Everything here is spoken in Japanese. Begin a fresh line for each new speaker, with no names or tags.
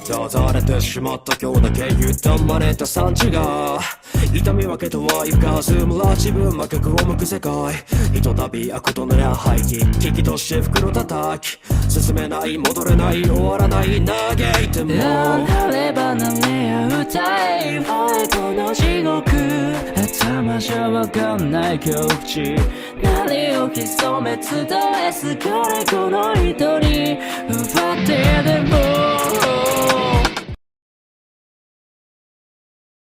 閉ざれてしまった今日だけ歪まれた産地が痛み分けとはゆかずむら自分真逆を向く世界ひとたび悪となりゃ廃棄危機として袋叩き進めない戻れない終わらない嘆いても流れ離れや歌えこの地獄頭じゃわかんない境地何を潜め集えすこれこの一人奪ってでも